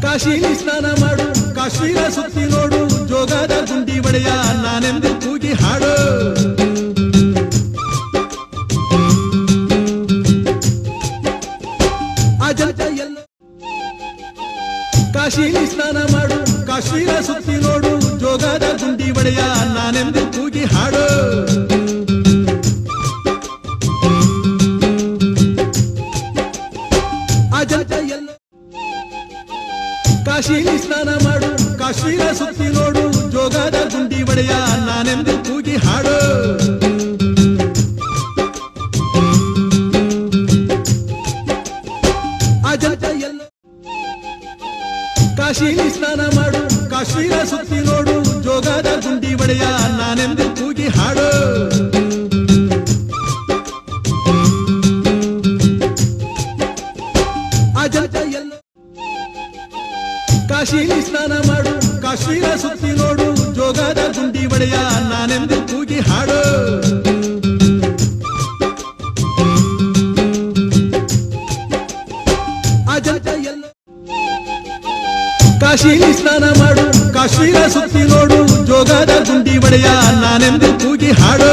ಕಾಶಿಲಿ ಸ್ನಾನ ಮಾಡು, ಕಾಶ್ಮೀರ ಸುತ್ತಿ ನೋಡು, ಜೋಗದ ಗುಂಡಿ ಒಡೆಯ ನಾನೆಂದು ಕೂಗಿ ಹಾಡು. ಅಜಂತ ಎಲ್ಲ ಕಾಶಿಲಿ ಸ್ನಾನ ಮಾಡು, ಕಾಶ್ಮೀರ ಸುತ್ತಿ ನೋಡು, ಜೋಗದ ಗುಂಡಿ ಒಡೆಯ ನಾನೆಂದು ಕೂಗಿ ಹಾಡು. ಅಜಂತ ಎಲ್ಲ ಕಾಶಿಲಿ ಸ್ನಾನ ಮಾಡು, ಕಾಶ್ಮೀರ ಸುತ್ತಿ ನೋಡು, ಜೋಗದ ಗುಂಡಿ ಒಡೆಯ ನಾನೆಂದು ಕೂಗಿ ಹಾಡು. ಅಜಂತ ಎಲ್ಲ ಕಾಶಿಲಿ ಸ್ನಾನ ಮಾಡು, ಕಾಶ್ಮೀರ ಸುತ್ತಿ ನೋಡು, ಜೋಗದ ಗುಂಡಿ ಒಡೆಯ ನಾನೆಂದು ಕೂಗಿ ಹಾಡು. ಅಜಂತ ಎಲ್ಲ ಕಾಶಿಲಿ ಸ್ನಾನ ಮಾಡು, ಕಾಶ್ಮೀರ ಸುತ್ತಿ ನೋಡು, ಜೋಗದ ಗುಂಡಿ ಒಡೆಯ ನಾನೆಂದು ಕೂಗಿ ಹಾಡು. ಅಜಂತ ಎಲ್ಲ ಕಾಶಿಲಿ ಸ್ನಾನ ಮಾಡು, ಕಾಶ್ಮೀರ ಸುತ್ತಿ ನೋಡು, ಜೋಗದ ಗುಂಡಿ ಒಡೆಯ ನಾನೆಂದು ಕೂಗಿ ಹಾಡು.